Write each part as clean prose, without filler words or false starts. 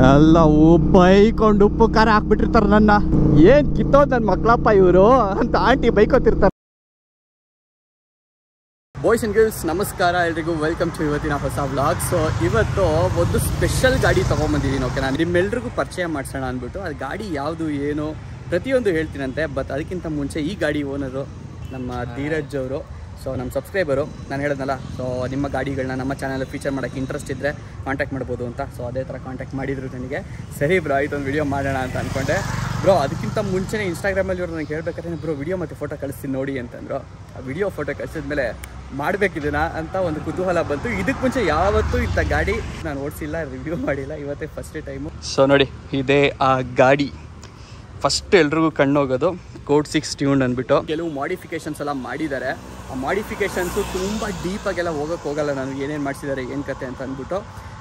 ಎಲ್ಲವೂ ಬೈಕೊಂಡು ಉಪ್ಪು ಖಾರ ಹಾಕ್ಬಿಟ್ಟಿರ್ತಾರೆ ನನ್ನ. ಏನ್ ಕಿತ್ತೋದ್ ನನ್ನ ಮಕ್ಳಪ್ಪ ಇವರು ಅಂತ ಆಂಟಿ ಬೈಕೋತಿರ್ತಾರೆ. ಬಾಯ್ಸ್ ಅಂಡ್ ಗರ್ಲ್ಸ್ ನಮಸ್ಕಾರ ಎಲ್ರಿಗೂ, ವೆಲ್ಕಮ್ ಟು ಇವತ್ತಿನ ಹೊಸ ವ್ಲಾಗ್. ಸೊ ಇವತ್ತು ಒಂದು ಸ್ಪೆಷಲ್ ಗಾಡಿ ತೊಗೊಂಬಂದಿದ್ದೀನಿ. ಓಕೆ, ನಾನು ನಿಮ್ಮೆಲ್ರಿಗೂ ಪರಿಚಯ ಮಾಡಿಸೋಣ ಅಂದ್ಬಿಟ್ಟು ಅದು ಗಾಡಿ ಯಾವುದು ಏನು ಪ್ರತಿಯೊಂದು ಹೇಳ್ತೀನಂತೆ. ಬಟ್ ಅದಕ್ಕಿಂತ ಮುಂಚೆ ಈ ಗಾಡಿ ಓನರು ನಮ್ಮ ಧೀರಜ್ ಅವರು. ಸೊ ನಮ್ಮ ಸಬ್ಸ್ಕ್ರೈಬರು, ನಾನು ಹೇಳಿದ್ನಲ್ಲ, ಸೊ ನಿಮ್ಮ ಗಾಡಿಗಳನ್ನ ನಮ್ಮ ಚಾನಲಲ್ಲಿ ಫೀಚರ್ ಮಾಡೋಕ್ಕೆ ಇಂಟ್ರೆಸ್ಟ್ ಇದ್ದರೆ ಕಾಂಟ್ಯಾಕ್ಟ್ ಮಾಡ್ಬೋದು ಅಂತ. ಸೊ ಅದೇ ಥರ ಕಾಂಟ್ಯಾಕ್ಟ್ ಮಾಡಿದ್ರು ನನಗೆ. ಸರಿ ಬ್ರೋ, ಆಯ್ತು ಒಂದು ವಿಡಿಯೋ ಮಾಡೋಣ ಅಂತ ಅಂದ್ಕೊಂಡೆ. ಬ್ರೋ ಅದಕ್ಕಿಂತ ಮುಂಚೆನೇ ಇನ್ಸ್ಟಾಗ್ರಾಮಲ್ಲಿ ಇವರು ನನಗೆ ಹೇಳ್ಬೇಕಾದ್ರೆ ಬ್ರೋ ವಿಡಿಯೋ ಮತ್ತು ಫೋಟೋ ಕಳಿಸ್ತೀನಿ ನೋಡಿ ಅಂತಂದರು. ಆ ವಿಡಿಯೋ ಫೋಟೋ ಕಳಿಸಿದ್ಮೇಲೆ ಮಾಡಬೇಕಿದ್ದೀನಾ ಅಂತ ಒಂದು ಕುತೂಹಲ ಬಂತು. ಇದಕ್ಕೆ ಮುಂಚೆ ಯಾವತ್ತೂ ಇಂಥ ಗಾಡಿ ನಾನು ಓಡಿಸಿಲ್ಲ, ರಿವ್ಯೂ ಮಾಡಿಲ್ಲ, ಇವತ್ತೇ ಫಸ್ಟ್ ಟೈಮು. ಸೊ ನೋಡಿ, ಇದೇ ಆ ಗಾಡಿ. ಫಸ್ಟ್ ಎಲ್ರಿಗೂ ಕಣ್ಣೋಗೋದು ಕೋಡ್ 6 ಟ್ಯೂನ್ ಅಂದ್ಬಿಟ್ಟು. ಕೆಲವು ಮಾಡಿಫಿಕೇಷನ್ಸ್ ಎಲ್ಲ ಮಾಡಿದ್ದಾರೆ. ಆ ಮಾಡಿಫಿಕೇಷನ್ಸು ತುಂಬ ಡೀಪಾಗೆಲ್ಲ ಹೋಗೋಲ್ಲ ನಾನು, ಏನೇನು ಮಾಡಿಸಿದ್ದಾರೆ ಏನು ಕತೆ ಅಂತ ಅಂದ್ಬಿಟ್ಟು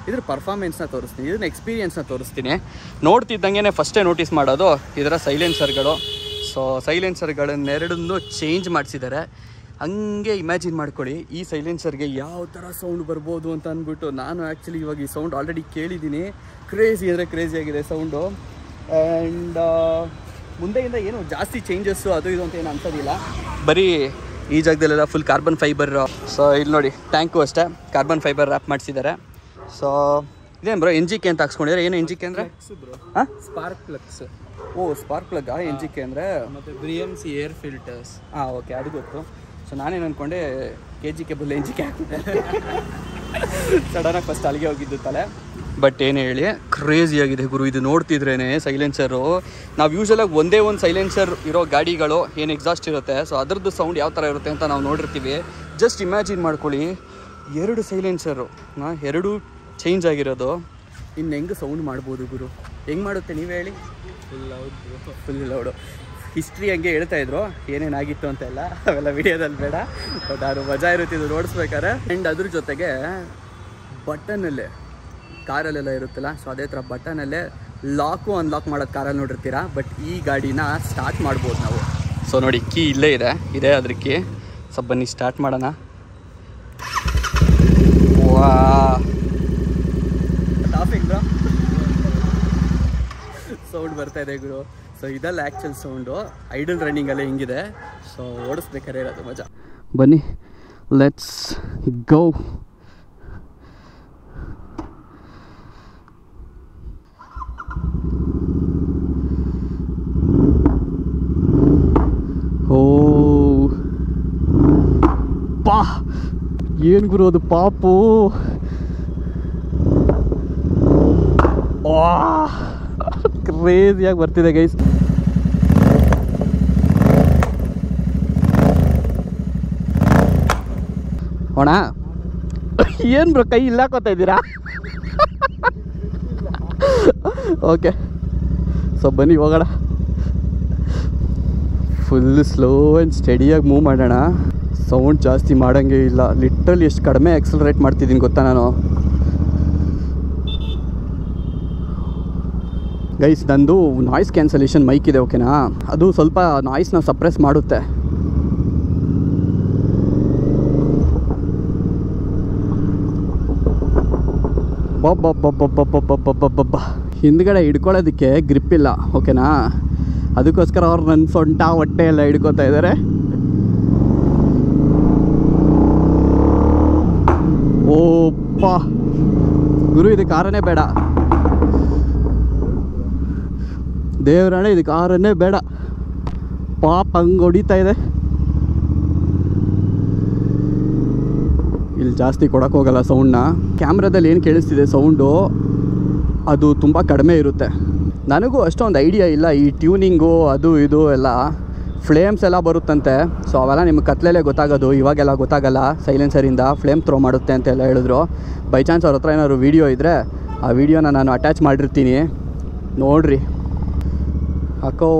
ಇದ್ರ ಪರ್ಫಾರ್ಮೆನ್ಸ್ನ ತೋರಿಸ್ತೀನಿ, ಇದನ್ನ ಎಕ್ಸ್ಪೀರಿಯನ್ಸ್ನ ತೋರಿಸ್ತೀನಿ. ನೋಡ್ತಿದ್ದಂಗೆ ಫಸ್ಟೇ ನೋಟಿಸ್ ಮಾಡೋದು ಇದರ ಸೈಲೆನ್ಸರ್ಗಳು. ಸೊ ಸೈಲೆನ್ಸರ್ಗಳನ್ನೆರಡನ್ನೂ ಚೇಂಜ್ ಮಾಡಿಸಿದ್ದಾರೆ. ಹಂಗೆ ಇಮ್ಯಾಜಿನ್ ಮಾಡ್ಕೊಳ್ಳಿ, ಈ ಸೈಲೆನ್ಸರ್ಗೆ ಯಾವ ಥರ ಸೌಂಡ್ ಬರ್ಬೋದು ಅಂತ ಅಂದ್ಬಿಟ್ಟು. ನಾನು ಆ್ಯಕ್ಚುಲಿ ಇವಾಗ ಈ ಸೌಂಡ್ ಆಲ್ರೆಡಿ ಕೇಳಿದ್ದೀನಿ. ಕ್ರೇಜಿ ಅಂದರೆ ಕ್ರೇಜಿ ಆಗಿದೆ ಸೌಂಡು. ಆ್ಯಂಡ್ ಮುಂದೆಯಿಂದ ಏನು ಜಾಸ್ತಿ ಚೇಂಜಸ್ಸು ಅದು ಇದು ಅಂತ ಏನು ಅನ್ಸೋದಿಲ್ಲ. ಬರೀ ಈ ಜಾಗದಲ್ಲೆಲ್ಲ ಫುಲ್ ಕಾರ್ಬನ್ ಫೈಬರ್. ಸೊ ಇಲ್ಲಿ ನೋಡಿ, ಟ್ಯಾಂಕು ಅಷ್ಟೇ ಕಾರ್ಬನ್ ಫೈಬರ್ ರ್ಯಾಪ್ ಮಾಡಿಸಿದ್ದಾರೆ. ಸೊ ಇದೇನು ಬ್ರೋ ಎನ್ ಜಿ ಕೆ ಅಂತ ಹಾಕ್ಸ್ಕೊಂಡಿದ್ದಾರೆ. ಏನು ಎನ್ ಜಿ ಕೆ ಅಂದರೆ ಹಾಂ spark plugs. Oh spark plug N G K ಅಂದರೆ. ಮತ್ತು BMC ಏರ್ ಫಿಲ್ಟರ್ಸ್. ಹಾಂ ಓಕೆ, ಅದು ಗೊತ್ತು. ಸೊ ನಾನೇನು ಅಂದ್ಕೊಂಡೆ ಕೆ ಜಿ ಕೆ ಬದಲು ಎನ್ ಜಿ ಕೆ ಹಾಕಿದ್ದೆ. ಸಡನ್ನಾಗಿ ಫಸ್ಟ್ ಅಲ್ಲಿಗೆ ಹೋಗಿದ್ದು ತಲೆ. ಬಟ್ ಏನು ಹೇಳಿ, ಕ್ರೇಜಿಯಾಗಿದೆ ಗುರು. ಇದು ನೋಡ್ತಿದ್ರೇ ಸೈಲೆನ್ಸರು. ನಾವು ಯೂಶ್ವಲಾಗಿ ಒಂದೇ ಒಂದು ಸೈಲೆನ್ಸರ್ ಇರೋ ಗಾಡಿಗಳು ಏನು ಎಕ್ಸಾಸ್ಟ್ ಇರುತ್ತೆ, ಸೊ ಅದ್ರದ್ದು ಸೌಂಡ್ ಯಾವ ಥರ ಇರುತ್ತೆ ಅಂತ ನಾವು ನೋಡಿರ್ತೀವಿ. ಜಸ್ಟ್ ಇಮ್ಯಾಜಿನ್ ಮಾಡ್ಕೊಳ್ಳಿ, 2 ಸೈಲೆನ್ಸರು ಎರಡೂ ಚೇಂಜ್ ಆಗಿರೋದು. ಇನ್ನು ಹೆಂಗೆ ಸೌಂಡ್ ಮಾಡ್ಬೋದು ಗುರು? ಹೆಂಗೆ ಮಾಡುತ್ತೆ ನೀವು ಹೇಳಿ? ಫುಲ್ ಲೌಡು. ಹಿಸ್ಟ್ರಿ ಹಂಗೆ ಹೇಳ್ತಾಯಿದ್ರು ಏನೇನಾಗಿತ್ತು ಅಂತೆಲ್ಲ, ಅವೆಲ್ಲ ವಿಡಿಯೋದಲ್ಲಿ ಬೇಡ. ಬಟ್ ಅದು ಮಜಾ ಇರುತ್ತಿದ್ದು ನೋಡಿಸ್ಬೇಕಾರೆ. ಆ್ಯಂಡ್ ಅದ್ರ ಜೊತೆಗೆ ಬಟನಲ್ಲೇ ಕಾರಲ್ಲೆಲ್ಲ ಇರುತ್ತಲ್ಲ, ಸೊ ಅದೇ ಥರ ಬಟನಲ್ಲೇ ಲಾಕು ಅನ್ಲಾಕ್ ಮಾಡೋದು ಕಾರಲ್ಲಿ ನೋಡಿರ್ತೀರಾ. ಬಟ್ ಈ ಗಾಡಿನ ಸ್ಟಾರ್ಟ್ ಮಾಡ್ಬೋದು ನಾವು. ಸೊ ನೋಡಿ, ಕೀ ಇಲ್ಲೇ ಇದೆ ಅದ್ರ ಕೀ. ಸೊ ಬನ್ನಿ ಸ್ಟಾರ್ಟ್ ಮಾಡೋಣ. ವಾ ಟಾಪಿಂಗ್ ಬ್ರೋ, ಸೌಂಡ್ ಬರ್ತಾ ಇದೆ ಗುರು. ಸೊ ಇದೆಲ್ಲ ಆ್ಯಕ್ಚುಲ್ ಸೌಂಡು. ಐಡಲ್ ರನ್ನಿಂಗಲ್ಲೇ ಹಿಂಗಿದೆ. ಸೊ ಓಡಿಸ್ಬೇಕಾದ್ರೆ ಇರೋದು ಮಜಾ. ಬನ್ನಿ ಲೆಟ್ಸ್ ಗೋ. ಓ ಪಾ, ಏನು ಗುರು ಅದು ಪಾಪು. ಕ್ರೇಜಿಯಾಗಿ ಬರ್ತಿದೆ ಗೈಸ್. ಅಣ್ಣ ಏನು ಬ್ರೋ ಕೈ ಇಲ್ಲಾಕೋತಾ ಇದ್ದೀರಾ? ಓಕೆ, ಸೊ ಬನ್ನಿ ಹೋಗೋಣ. ಫುಲ್ ಸ್ಲೋ ಆ್ಯಂಡ್ ಸ್ಟಡಿಯಾಗಿ ಮೂವ್ ಮಾಡೋಣ. ಸೌಂಡ್ ಜಾಸ್ತಿ ಮಾಡೋಂಗೆ ಇಲ್ಲ. ಲಿಟ್ರಲಿ ಎಷ್ಟು ಕಡಿಮೆ ಆಕ್ಸಲರೇಟ್ ಮಾಡ್ತಿದ್ದೀನಿ ಗೊತ್ತಾ ನಾನು. ಗೈಸ್, ನಂದು ನಾಯ್ಸ್ ಕ್ಯಾನ್ಸಲೇಷನ್ ಮೈಕ್ ಇದೆ, ಓಕೆನಾ? ಅದು ಸ್ವಲ್ಪ ನಾಯ್ಸ್ನ ಸಪ್ರೆಸ್ ಮಾಡುತ್ತೆ. ಬಬ್ಬ ಹಿಂದ್ಗಡೆ ಹಿಡ್ಕೊಳ್ಳೋದಕ್ಕೆ ಗ್ರಿಪ್ ಇಲ್ಲ, ಓಕೆನಾ? ಅದಕ್ಕೋಸ್ಕರ ಅವ್ರು ನನ್ನ ಸೊಂಟ ಹೊಟ್ಟೆ ಎಲ್ಲ ಹಿಡ್ಕೊತಾ ಇದ್ದಾರೆ. ಓಪ್ಪ ಗುರು, ಇದು ಕಾರನೇ ಬೇಡ ದೇವರಾಣೆ, ಇದು ಕಾರನ್ನೇ ಬೇಡ. ಪಾಪ ಹಂಗೆ ಹೊಡಿತಾ ಇದೆ. ಇಲ್ಲಿ ಜಾಸ್ತಿ ಕೊಡೋಕೆ ಹೋಗಲ್ಲ ಸೌಂಡ್ನ. ಕ್ಯಾಮ್ರಾದಲ್ಲಿ ಏನು ಕೇಳಿಸ್ತಿದೆ ಸೌಂಡು, ಅದು ತುಂಬ ಕಡಿಮೆ ಇರುತ್ತೆ. ನನಗೂ ಅಷ್ಟೊಂದು ಐಡಿಯಾ ಇಲ್ಲ ಈ ಟ್ಯೂನಿಂಗು ಅದು ಇದು ಎಲ್ಲ. ಫ್ಲೇಮ್ಸ್ ಎಲ್ಲ ಬರುತ್ತಂತೆ. ಸೊ ಅವೆಲ್ಲ ನಿಮ್ಗೆ ಕತ್ಲಲ್ಲೇ ಗೊತ್ತಾಗೋದು, ಇವಾಗೆಲ್ಲ ಗೊತ್ತಾಗಲ್ಲ. ಸೈಲೆನ್ಸರಿಂದ ಫ್ಲೇಮ್ ಥ್ರೋ ಮಾಡುತ್ತೆ ಅಂತೆಲ್ಲ ಹೇಳಿದ್ರು. ಬೈ ಚಾನ್ಸ್ ಅವ್ರ ಹತ್ರ ಏನಾದ್ರು ವೀಡಿಯೋ ಇದ್ದರೆ ಆ ವೀಡಿಯೋನ ನಾನು ಅಟ್ಯಾಚ್ ಮಾಡಿರ್ತೀನಿ, ನೋಡ್ರಿ. ಹಾಕೋ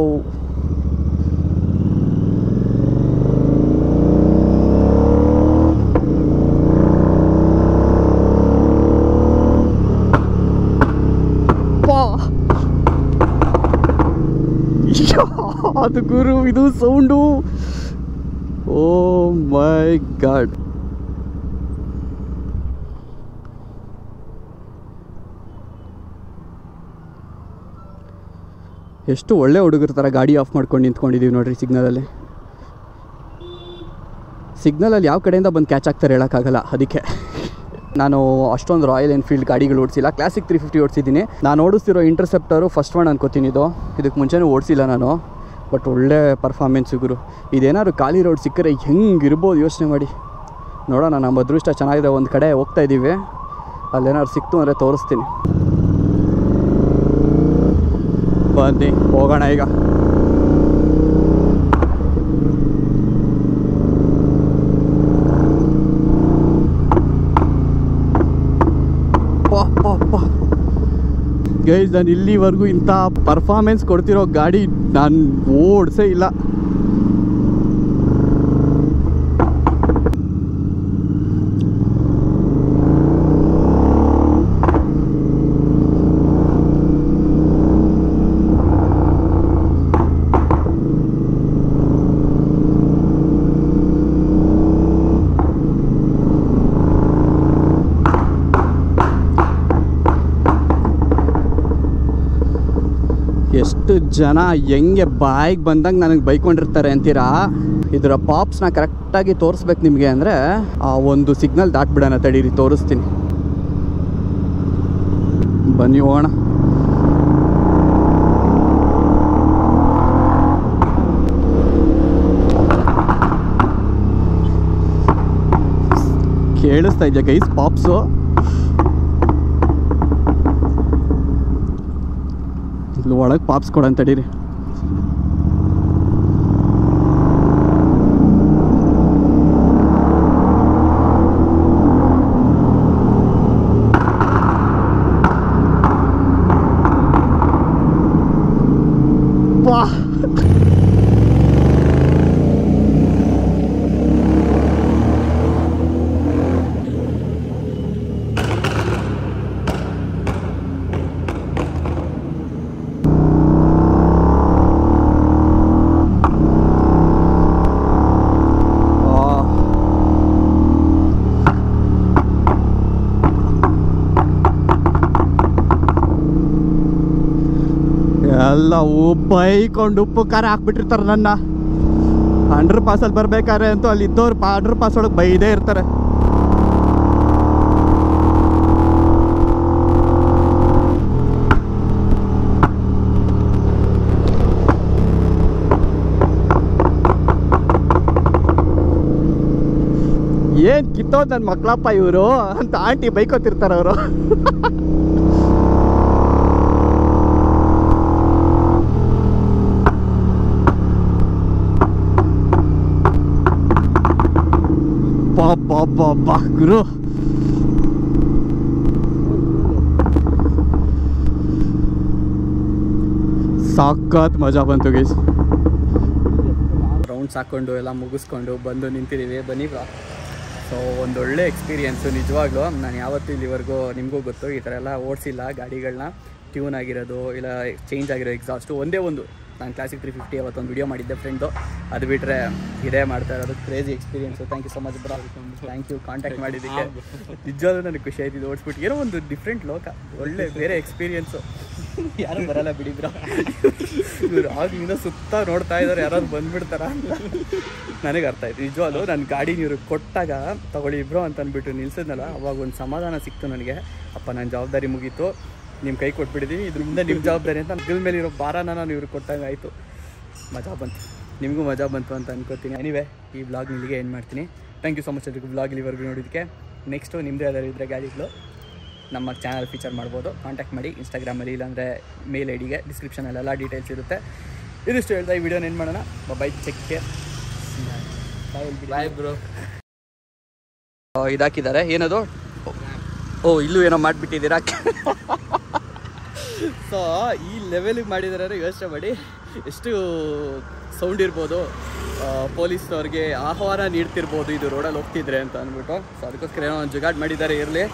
ಅದು ಗುರು, ಇದು ಸೌಂಡು. ಓ ಮೈ ಗಾಡ್. ಎಷ್ಟು ಒಳ್ಳೆ ಹುಡುಗರ ಥರ ಗಾಡಿ ಆಫ್ ಮಾಡ್ಕೊಂಡು ನಿಂತ್ಕೊಂಡಿದ್ದೀವಿ ನೋಡ್ರಿ ಸಿಗ್ನಲಲ್ಲಿ. ಸಿಗ್ನಲಲ್ಲಿ ಯಾವ ಕಡೆಯಿಂದ ಬಂದು ಕ್ಯಾಚ್ ಆಗ್ತಾರೆ ಹೇಳೋಕ್ಕಾಗಲ್ಲ. ಅದಕ್ಕೆ ನಾನು ಅಷ್ಟೊಂದು ರಾಯಲ್ ಎನ್ಫೀಲ್ಡ್ ಗಾಡಿಗಳು ಓಡಿಸಿಲ್ಲ, ಕ್ಲಾಸಿಕ್ 350 ಓಡಿಸಿದ್ದೀನಿ. ನಾನು ಓಡಿಸ್ತಿರೋ ಇಂಟರ್ಸೆಪ್ಟರು ಫಸ್ಟ್ ಒನ್ ಅನ್ಕೋತೀನಿ ಇದು. ಇದಕ್ಕೆ ಮುಂಚೆನೂ ಓಡಿಸಿಲ್ಲ ನಾನು, ಬಟ್ ಒಳ್ಳೆ ಪರ್ಫಾರ್ಮೆನ್ಸ್ ಗುರು. ಇದೇನಾದ್ರು ಖಾಲಿ ರೋಡ್ ಸಿಕ್ಕರೆ ಹೆಂಗಿರ್ಬೋದು ಯೋಚನೆ ಮಾಡಿ. ನೋಡೋಣ, ನಮ್ಮ ಅದೃಷ್ಟ ಚೆನ್ನಾಗಿದೆ. ಒಂದು ಕಡೆ ಹೋಗ್ತಾಯಿದ್ದೀವಿ, ಅಲ್ಲೇನಾದ್ರು ಸಿಕ್ತು ಅಂದರೆ ತೋರಿಸ್ತೀನಿ. ಬನ್ನಿ ಹೋಗೋಣ ಈಗ. ಗೈಸ್, ನಾನು ಇಲ್ಲಿವರೆಗೂ ಇಂಥ ಪರ್ಫಾರ್ಮೆನ್ಸ್ ಕೊಡ್ತಿರೋ ಗಾಡಿ ನಾನು ಓಡಿಸೇ ಇಲ್ಲ. ಎಷ್ಟು ಜನ ಹೆಂಗೆ ಬಾಯಿಗೆ ಬಂದಂಗೆ ನನಗೆ ಬೈಕೊಂಡಿರ್ತಾರೆ ಅಂತೀರಾ. ಇದರ ಪಾಪ್ಸ್ನ ಕರೆಕ್ಟಾಗಿ ತೋರಿಸ್ಬೇಕು ನಿಮಗೆ ಅಂದರೆ ಆ ಒಂದು ಸಿಗ್ನಲ್ ದಾಟ್ಬಿಡೋಣ. ತಡೀರಿ ತೋರಿಸ್ತೀನಿ, ಬನ್ನಿ ಹೋಗೋಣ. ಕೇಳಿಸ್ತಾ ಇದೆಯಾ ಗೈಸ್ ಪಾಪ್ಸು? ಒಳಗೆ ಪಾಪ್ಸ್ ಕೊಡೋಣ ತಡೀರಿ. ವಾಹ್, ಎಲ್ಲ ಬೈಕೊಂಡು ಉಪ್ಪು ಖಾರ ಹಾಕ್ಬಿಟ್ಟಿರ್ತಾರೆ ನನ್ನ. ಅಂಡರ್ ಪಾಸಲ್ಲಿ ಬರ್ಬೇಕಾದ್ರೆ ಅಂತೂ ಅಲ್ಲಿ ಇದ್ದವ್ರು ಅಂಡರ್ ಪಾಸ್ ಒಳಗೆ ಬೈದೇ ಇರ್ತಾರೆ. ಏನು ಕಿತ್ತೋದು ನನ್ನ ಮಕ್ಕಳಪ್ಪ ಇವರು ಅಂತ ಆಂಟಿ ಬೈಕೋತಿರ್ತಾರೆ ಅವರು. ಬಾ ಗುರು, ಸಾಕಾತ್ ಮಜಾ ಬಂತು ಗೈಸ್. ರೌಂಡ್ಸ್ ಹಾಕ್ಕೊಂಡು ಎಲ್ಲ ಮುಗಿಸ್ಕೊಂಡು ಬಂದು ನಿಂತಿದ್ದೀವಿ. ಬನ್ನಿ ಬ್ರಾ. ಸೊ ಒಂದೊಳ್ಳೆ ಎಕ್ಸ್ಪೀರಿಯೆನ್ಸು ನಿಜವಾಗ್ಲೂ. ನಾನು ಯಾವತ್ತೂ ಇಲ್ಲಿವರೆಗೂ ನಿಮಗೂ ಗೊತ್ತು ಈ ಥರ ಎಲ್ಲ ಓಡಿಸಿಲ್ಲ ಗಾಡಿಗಳನ್ನ. ಟ್ಯೂನ್ ಆಗಿರೋದು ಇಲ್ಲ ಚೇಂಜ್ ಆಗಿರೋ ಎಕ್ಸಾಸ್ಟು ಒಂದೇ ಒಂದು. ನಾನು ಕ್ಲಾಸಿಕ್ 350 ಅವತ್ತೊಂದು ವಿಡಿಯೋ ಮಾಡಿದ್ದೆ ಫ್ರೆಂಡು, ಅದು ಬಿಟ್ಟರೆ ಇದೇ ಮಾಡ್ತಾ ಇರೋದು. Crazy experience. Thank you so much bro. Thank you contact ಮಾಡಿದ್ದಕ್ಕೆ. ನಿಜವಾಗ್ಲೂ ನನಗೆ ಖುಷಿ ಆಯ್ತಿದ್ದು ಓಡಿಸ್ಬಿಟ್ಟು. ಏನೋ ಒಂದು ಡಿಫ್ರೆಂಟ್ ಲೋಕ, ಒಳ್ಳೆ ಬೇರೆ ಎಕ್ಸ್ಪೀರಿಯೆನ್ಸು. ಯಾರೂ ಬರಲ್ಲ ಬಿಡಿ ಬ್ರಾ. ಇವರು ಆಗಲಿಂದ ಸುತ್ತ ನೋಡ್ತಾ ಇದ್ದಾರೆ, ಯಾರಾದ್ರು ಬಂದುಬಿಡ್ತಾರ ಅಂತ ನನಗೆ ಅರ್ಥ ಆಯ್ತು. ನಿಜವಾಗ್ಲೂ ನನ್ನ ಗಾಡಿ ನೀವು ಕೊಟ್ಟಾಗ ತಗೊಳ್ಳಿ ಇಬ್ರು ಅಂತ ಅಂದ್ಬಿಟ್ಟು ನಿಲ್ಸಿದ್ನಲ್ಲ, ಅವಾಗ ಒಂದು ಸಮಾಧಾನ ಸಿಕ್ತು ನನಗೆ. ಅಪ್ಪ ನನ್ನ ಜವಾಬ್ದಾರಿ ಮುಗೀತು, ನಿಮ್ಮ ಕೈ ಕೊಟ್ಬಿಟ್ಟಿದ್ದೀನಿ, ಇದ್ರ ಮುಂದೆ ನಿಮ್ಮ ಜವಾಬ್ದಾರಿ ಅಂತ ಗಲ್ ಮೇಲೆ ಇರೋ ಭಾರನ ನಾನು ಇವ್ರಿಗೆ ಕೊಟ್ಟಂಗೆ ಆಯಿತು. ಮಜಾ ಬಂತು, ನಿಮಗೂ ಮಜಾ ಬಂತು ಅಂತ ಅನ್ಕೋತೀನಿ. ಎನಿವೆ, ಈ ವ್ಲಾಗ್ ಇಲ್ಲಿಗೆ ಏನು ಮಾಡ್ತೀನಿ. ಥ್ಯಾಂಕ್ ಯು ಸೊ ಮಚ್ ಎಲ್ರಿಗೂ ವ್ಲಾಗ್ ಇಲ್ಲಿವರೆಗೂ ನೋಡೋದಕ್ಕೆ. ನೆಕ್ಸ್ಟು ನಿಮ್ಮದೇ ಯಾವ್ದಾದ್ರು ಇದ್ದರೆ ಗಾಡಿಗಳು ನಮ್ಮ ಚಾನಲ್ ಫೀಚರ್ ಮಾಡ್ಬೋದು. ಕಾಂಟ್ಯಾಕ್ಟ್ ಮಾಡಿ ಇನ್ಸ್ಟಾಗ್ರಾಮಲ್ಲಿ, ಇಲ್ಲಾಂದರೆ ಮೇಲ್ ಐಡಿಗೆ ಡಿಸ್ಕ್ರಿಪ್ಷನಲ್ಲೆಲ್ಲ ಡೀಟೇಲ್ಸ್ ಇರುತ್ತೆ. ಇದಿಷ್ಟು ಹೇಳ್ತಾ ಈ ವಿಡಿಯೋನ ಏನು ಮಾಡೋಣ. Bye, take care, bye bro. ಇದಾಕಿದ್ದಾರೆ ಏನದು? ಓ, ಇಲ್ಲೂ ಏನೋ ಮಾಡಿಬಿಟ್ಟಿದ್ದೀರಾ. ಸೊ ಈ ಲೆವೆಲಿಗೆ ಮಾಡಿದ್ದಾರೆ, ಯೋಚನೆ ಮಾಡಿ ಎಷ್ಟು ಸೌಂಡ್ ಇರ್ಬೋದು. ಪೊಲೀಸ್ನವ್ರಿಗೆ ಆಹ್ವಾನ ನೀಡ್ತಿರ್ಬೋದು ಇದು ರೋಡಲ್ಲಿ ಹೋಗ್ತಿದ್ರೆ ಅಂತ ಅಂದ್ಬಿಟ್ಟು. ಸೊ ಅದಕ್ಕೋಸ್ಕರ ಏನೋ ಒಂದು ಜುಗಾಡ್ ಮಾಡಿದ್ದಾರೆ. ಇರಲಿ.